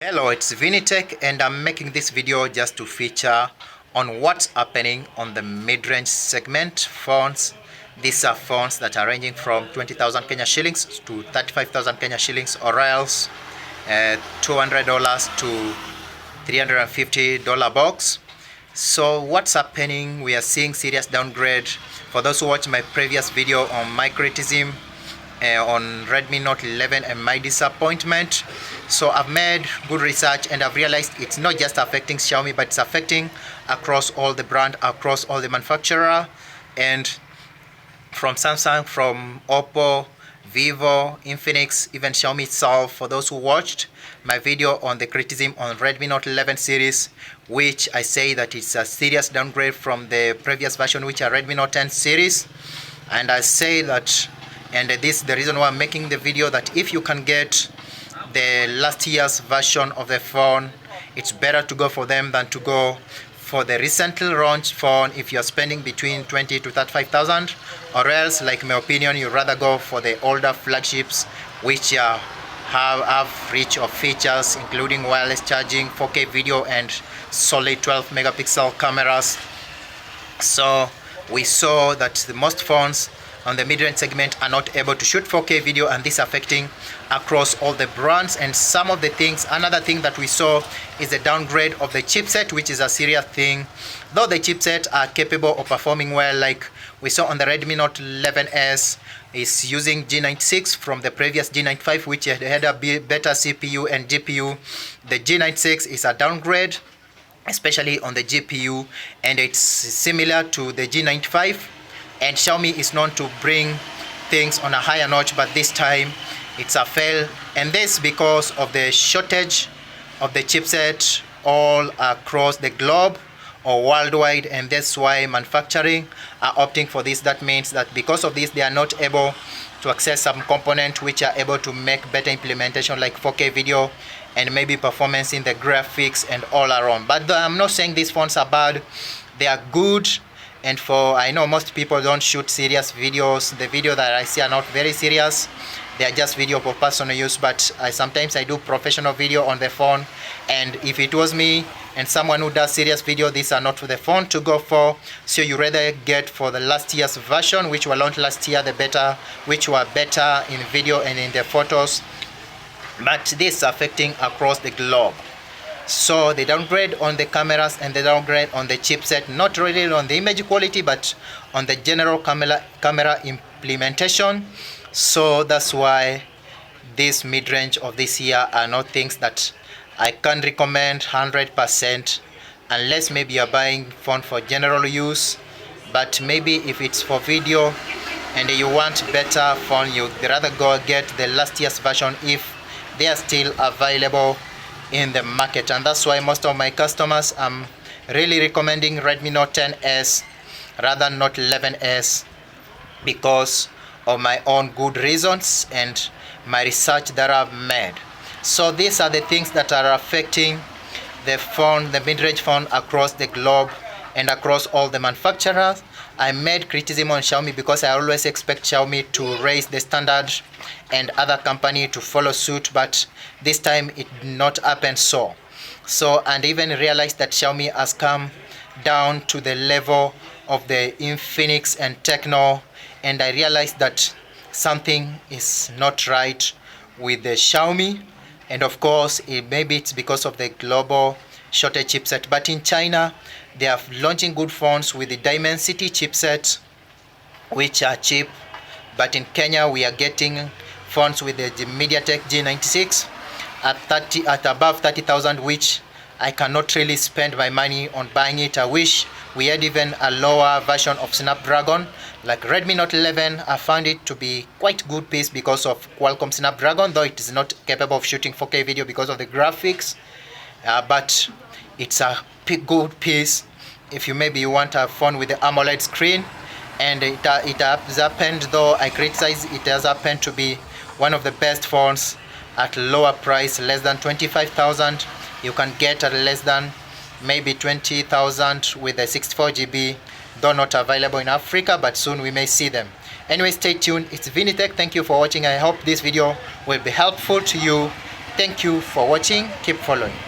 Hello, it's Vinnytech and I'm making this video just to feature on what's happening on the mid-range segment phones. These are phones that are ranging from 20,000 Kenya shillings to 35,000 Kenya shillings, or else $200 to $350 box. So what's happening? We are seeing serious downgrade. For those who watched my previous video on my criticism on Redmi Note 11 and my disappointment, so I've made good research and I've realized it's not just affecting Xiaomi, but it's affecting across all the brand, across all the manufacturer, and from Samsung, from Oppo, Vivo, Infinix, even Xiaomi itself. For those who watched my video on the criticism on Redmi Note 11 series, which I say that it's a serious downgrade from the previous version, which are Redmi Note 10 series, and I say that, and this is the reason why I'm making the video, that if you can get the last year's version of the phone, it's better to go for them than to go for the recently launched phone if you're spending between 20 to 35,000, or else, like my opinion, you'd rather go for the older flagships which have rich of features, including wireless charging, 4K video, and solid 12 megapixel cameras. So we saw that the most phones on the mid-range segment are not able to shoot 4K video, and this affecting across all the brands. And some of the things, another thing that we saw is the downgrade of the chipset, which is a serious thing. Though the chipset are capable of performing well, like we saw on the Redmi Note 11s, is using G96 from the previous G95, which had a better CPU and GPU. The G96 is a downgrade, especially on the GPU, and it's similar to the G95. And Xiaomi is known to bring things on a higher notch, but this time it's a fail, and this because of the shortage of the chipset all across the globe or worldwide, and that's why manufacturing are opting for this. That means that because of this, they are not able to access some component which are able to make better implementation like 4K video and maybe performance in the graphics and all around. But I'm not saying these phones are bad, they are good. And I know most people don't shoot serious videos. The video that I see are not very serious, they are just video for personal use, but sometimes I do professional video on the phone, and if it was me and someone who does serious video, these are not the phone to go for. So you rather get for the last year's version, which were launched last year, the better, which were better in video and in the photos, but this is affecting across the globe. So the downgrade on the cameras and the downgrade on the chipset, not really on the image quality, but on the general camera implementation. So that's why this mid-range of this year are not things that I can recommend 100%, unless maybe you're buying phone for general use. But maybe if it's for video and you want better phone, you'd rather go get the last year's version if they are still available in the market. And that's why most of my customers, I'm really recommending Redmi Note 10s rather than Note 11s, because of my own good reasons and my research that I've made. So these are the things that are affecting the phone, the mid-range phone, across the globe and across all the manufacturers. I made criticism on Xiaomi because I always expect Xiaomi to raise the standard and other company to follow suit, but this time it did not happen so. And even realized that Xiaomi has come down to the level of the Infinix and Techno, and I realized that something is not right with the Xiaomi. And of course, maybe it's because of the global shortage chipset, but in China they are launching good phones with the Dimensity chipset, which are cheap. But in Kenya we are getting phones with the Midrange G96 at above 30,000, which I cannot really spend my money on buying it. I wish we had even a lower version of Snapdragon like Redmi Note 11. I found it to be quite good piece because of Qualcomm Snapdragon, though it is not capable of shooting 4K video because of the graphics, but it's a good piece if you want a phone with the AMOLED screen. And it has happened, though I criticize, it has happened to be one of the best phones at lower price, less than 25,000. You can get at less than maybe 20,000 with a 64 GB, though not available in Africa, but soon we may see them. Anyway, stay tuned. It's Vinnytech. Thank you for watching. I hope this video will be helpful to you. Thank you for watching. Keep following.